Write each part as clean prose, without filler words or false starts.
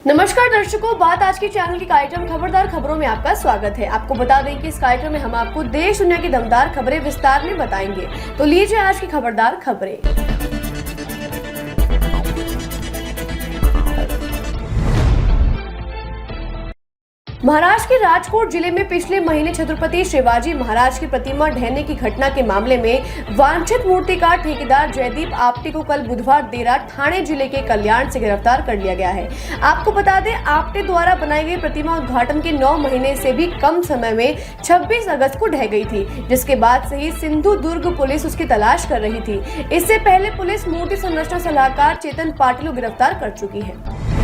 नमस्कार दर्शकों, बात आज के चैनल के कार्यक्रम खबरदार खबरों में आपका स्वागत है। आपको बता दें कि इस कार्यक्रम में हम आपको देश दुनिया की दमदार खबरें विस्तार में बताएंगे। तो लीजिए आज की खबरदार खबरें। महाराष्ट्र के राजकोट जिले में पिछले महीने छत्रपति शिवाजी महाराज की प्रतिमा ढहने की घटना के मामले में वांछित मूर्तिकार ठेकेदार जयदीप आपटे को कल बुधवार देर रात ठाणे जिले के कल्याण से गिरफ्तार कर लिया गया है। आपको बता दें, आपटे द्वारा बनाई गई प्रतिमा उद्घाटन के 9 महीने से भी कम समय में 26 अगस्त को ढह गई थी, जिसके बाद से ही सिंधुदुर्ग पुलिस उसकी तलाश कर रही थी। इससे पहले पुलिस मूर्ति संरचना सलाहकार चेतन पाटिल को गिरफ्तार कर चुकी है।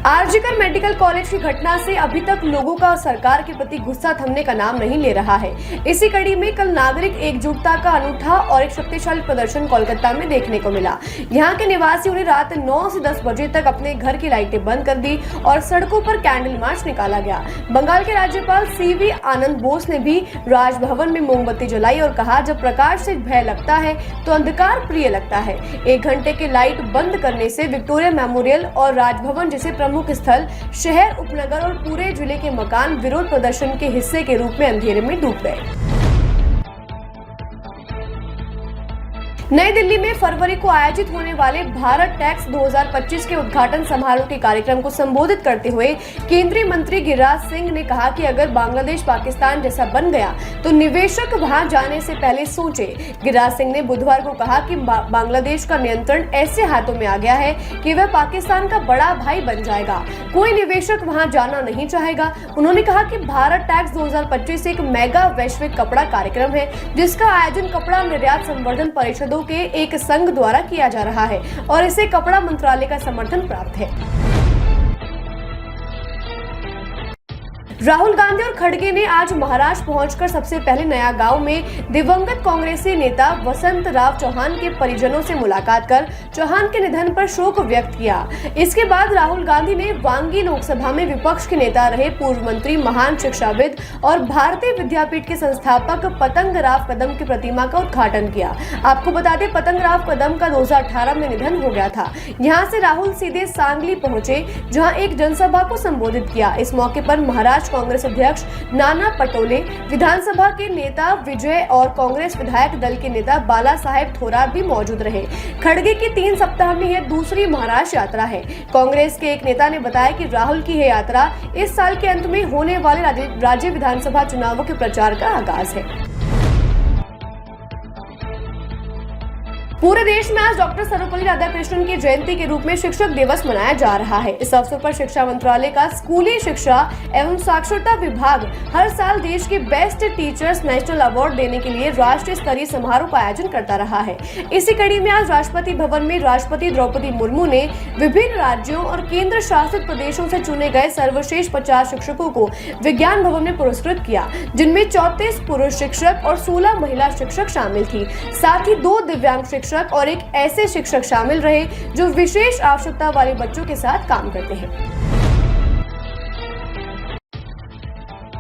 आरजीकर मेडिकल कॉलेज की घटना से अभी तक लोगों का सरकार के प्रति गुस्सा थमने का नाम नहीं ले रहा है। इसी कड़ी में कल नागरिक एकजुटता का अनूठा और एक शक्तिशाली प्रदर्शन कोलकाता में देखने को मिला। यहाँ के निवासियों ने रात 9 से 10 बजे तक अपने घर की लाइटें बंद कर दी और सड़कों पर कैंडल मार्च निकाला गया। बंगाल के राज्यपाल सीवी आनंद बोस ने भी राजभवन में मोमबत्ती जलाई और कहा, जब प्रकाश से भय लगता है तो अंधकार प्रिय लगता है। 1 घंटे के लाइट बंद करने से विक्टोरिया मेमोरियल और राजभवन जैसे प्रमुख स्थल, शहर, उपनगर और पूरे जिले के मकान विरोध प्रदर्शन के हिस्से के रूप में अंधेरे में डूब गए। नई दिल्ली में फरवरी को आयोजित होने वाले भारत टैक्स 2025 के उद्घाटन समारोह के कार्यक्रम को संबोधित करते हुए केंद्रीय मंत्री गिरिराज सिंह ने कहा कि अगर बांग्लादेश पाकिस्तान जैसा बन गया तो निवेशक वहां जाने से पहले सोचे। गिरिराज सिंह ने बुधवार को कहा कि बांग्लादेश का नियंत्रण ऐसे हाथों में आ गया है कि वह पाकिस्तान का बड़ा भाई बन जाएगा। कोई निवेशक वहां जाना नहीं चाहेगा। उन्होंने कहा कि भारत टैक्स 2025 एक मेगा वैश्विक कपड़ा कार्यक्रम है, जिसका आयोजन कपड़ा निर्यात संवर्धन परिषदों के एक संघ द्वारा किया जा रहा है और इसे कपड़ा मंत्रालय का समर्थन प्राप्त है। राहुल गांधी और खड़गे ने आज महाराष्ट्र पहुंचकर सबसे पहले नया गांव में दिवंगत कांग्रेसी नेता वसंत राव चौहान के परिजनों से मुलाकात कर चौहान के निधन पर शोक व्यक्त किया। इसके बाद राहुल गांधी ने वांगी लोकसभा में विपक्ष के नेता रहे पूर्व मंत्री, महान शिक्षाविद और भारतीय विद्यापीठ के संस्थापक पतंग राव कदम की प्रतिमा का उद्घाटन किया। आपको बता दें, पतंग राव कदम का 2018 में निधन हो गया था। यहाँ से राहुल सीधे सांगली पहुंचे, जहाँ एक जनसभा को संबोधित किया। इस मौके पर महाराष्ट्र कांग्रेस अध्यक्ष नाना पटोले, विधानसभा के नेता विजय और कांग्रेस विधायक दल के नेता बाला साहेब थोराट भी मौजूद रहे। खड़गे की 3 सप्ताह में यह दूसरी महाराष्ट्र यात्रा है। कांग्रेस के एक नेता ने बताया कि राहुल की यह यात्रा इस साल के अंत में होने वाले राज्य विधानसभा चुनावों के प्रचार का आगाज है। पूरे देश में आज डॉक्टर सर्वपल्ली राधाकृष्णन की जयंती के रूप में शिक्षक दिवस मनाया जा रहा है। इस अवसर पर शिक्षा मंत्रालय का स्कूली शिक्षा एवं साक्षरता विभाग हर साल देश के बेस्ट टीचर्स नेशनल अवार्ड देने के लिए राष्ट्रीय स्तरीय समारोह का आयोजन करता रहा है। इसी कड़ी में आज राष्ट्रपति भवन में राष्ट्रपति द्रौपदी मुर्मू ने विभिन्न राज्यों और केंद्र शासित प्रदेशों से चुने गए सर्वश्रेष्ठ 50 शिक्षकों को विज्ञान भवन में पुरस्कृत किया, जिनमें 34 पुरुष शिक्षक और 16 महिला शिक्षक शामिल थी। साथ ही 2 दिव्यांग शिक्षक और एक ऐसे शिक्षक शामिल रहे जो विशेष आवश्यकता वाले बच्चों के साथ काम करते हैं।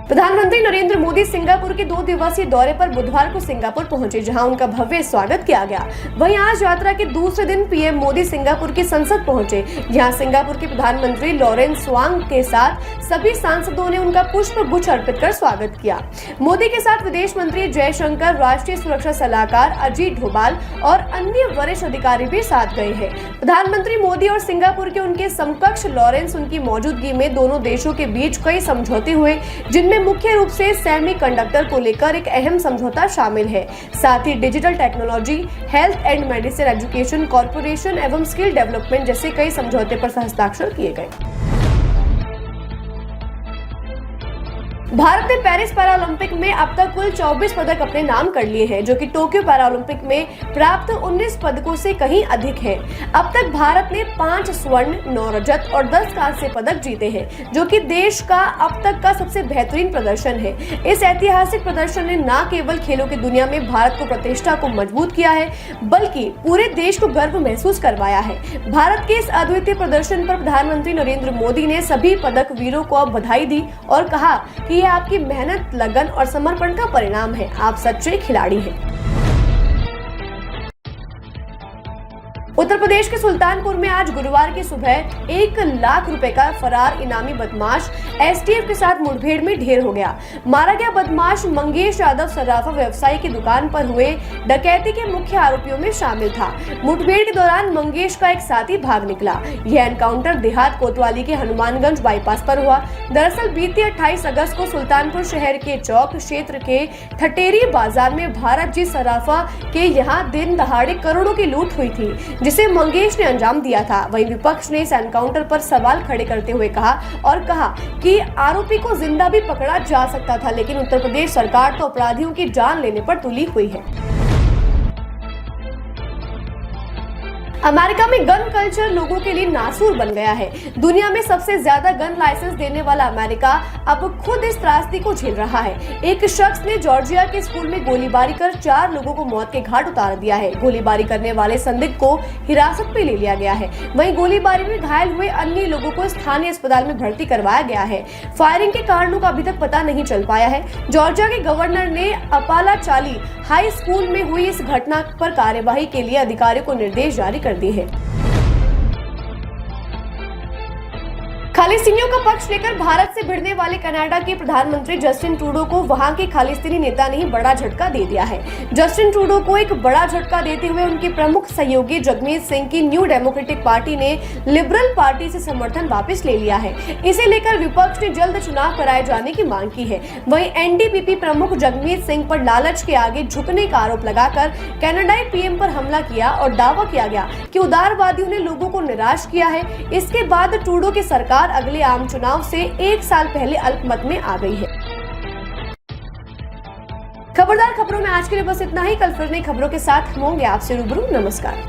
प्रधानमंत्री नरेंद्र मोदी सिंगापुर के 2 दिवसीय दौरे पर बुधवार को सिंगापुर पहुंचे, जहां उनका भव्य स्वागत किया गया। वहीं आज यात्रा के दूसरे दिन पीएम मोदी सिंगापुर की संसद पहुंचे। यहां सिंगापुर के प्रधानमंत्री लॉरेंस वांग के साथ सभी सांसदों ने उनका पुष्प गुच्छ अर्पित कर स्वागत किया। मोदी के साथ विदेश मंत्री जयशंकर, राष्ट्रीय सुरक्षा सलाहकार अजीत डोभाल और अन्य वरिष्ठ अधिकारी भी साथ गए हैं। प्रधानमंत्री मोदी और सिंगापुर के उनके समकक्ष लॉरेंस उनकी मौजूदगी में दोनों देशों के बीच कई समझौते हुए, जिनमें मुख्य रूप से सेमीकंडक्टर को लेकर एक अहम समझौता शामिल है। साथ ही digital technology, health and medicine, education, corporation एवं स्किल डेवलपमेंट जैसे कई समझौते पर हस्ताक्षर किए गए। भारत ने पेरिस पैरालंपिक में अब तक कुल 24 पदक अपने नाम कर लिए हैं, जो कि टोक्यो पैरालंपिक में प्राप्त 19 पदकों से कहीं अधिक है। अब तक भारत ने 5 स्वर्ण, 9 रजत और 10 कांस्य पदक जीते हैं, जो कि देश का अब तक का सबसे बेहतरीन प्रदर्शन है। इस ऐतिहासिक प्रदर्शन ने न केवल खेलों की दुनिया में भारत को प्रतिष्ठा को मजबूत किया है, बल्कि पूरे देश को गर्व महसूस करवाया है। भारत के इस अद्वितीय प्रदर्शन पर प्रधानमंत्री नरेंद्र मोदी ने सभी पदक वीरों को बधाई दी और कहा कि ये आपकी मेहनत, लगन और समर्पण का परिणाम है। आप सच्चे खिलाड़ी हैं। उत्तर प्रदेश के सुल्तानपुर में आज गुरुवार की सुबह 1 लाख रुपए का फरार इनामी बदमाश एसटीएफ के साथ मुठभेड़ में ढेर हो गया। मारा गया बदमाश मंगेश यादव सराफा व्यवसायी की दुकान पर हुए डकैती के मुख्य आरोपियों में शामिल था। मुठभेड़ के दौरान मंगेश का एक साथी भाग निकला। यह एनकाउंटर देहात कोतवाली के हनुमानगंज बाईपास पर हुआ। दरअसल बीते 28 अगस्त को सुल्तानपुर शहर के चौक क्षेत्र के ठटेरी बाजार में भारत जी सराफा के यहाँ दिन दहाड़े करोड़ों की लूट हुई थी, जिसे मंगेश ने अंजाम दिया था। वहीं विपक्ष ने इस एनकाउंटर पर सवाल खड़े करते हुए कहा कि आरोपी को जिंदा भी पकड़ा जा सकता था, लेकिन उत्तर प्रदेश सरकार तो अपराधियों की जान लेने पर तुली हुई है। अमेरिका में गन कल्चर लोगों के लिए नासूर बन गया है। दुनिया में सबसे ज्यादा गन लाइसेंस देने वाला अमेरिका अब खुद इस त्रासदी को झेल रहा है। एक शख्स ने जॉर्जिया के स्कूल में गोलीबारी कर 4 लोगों को मौत के घाट उतार दिया है। गोलीबारी करने वाले संदिग्ध को हिरासत में ले लिया गया है। वहीं गोलीबारी में घायल हुए अन्य लोगों को स्थानीय अस्पताल में भर्ती करवाया गया है। फायरिंग के कारणों का अभी तक पता नहीं चल पाया है। जॉर्जिया के गवर्नर ने अपालाचाली हाई स्कूल में हुई इस घटना पर कार्यवाही के लिए अधिकारियों को निर्देश जारी कर दी है। खालिस्तानियों का पक्ष लेकर भारत से भिड़ने वाले कनाडा के प्रधानमंत्री जस्टिन ट्रूडो को वहां के खालिस्तानी नेता ने बड़ा झटका दे दिया है। जस्टिन ट्रूडो को एक बड़ा झटका देते हुए उनके प्रमुख सहयोगी जगमीत सिंह की न्यू डेमोक्रेटिक पार्टी ने लिबरल पार्टी से समर्थन वापस ले लिया है। इसे लेकर विपक्ष ने जल्द चुनाव कराए जाने की मांग की है। वहीं एनडीपीपी प्रमुख जगमीत सिंह पर लालच के आगे झुकने का आरोप लगाकर कनाडाई पीएम पर हमला किया और दावा किया गया कि उदारवादियों ने लोगों को निराश किया है। इसके बाद ट्रूडो की सरकार अगले आम चुनाव से 1 साल पहले अल्पमत में आ गई है। खबरदार खबरों में आज के लिए बस इतना ही। कल फिर नई खबरों के साथ होंगे आपसे रूबरू। नमस्कार।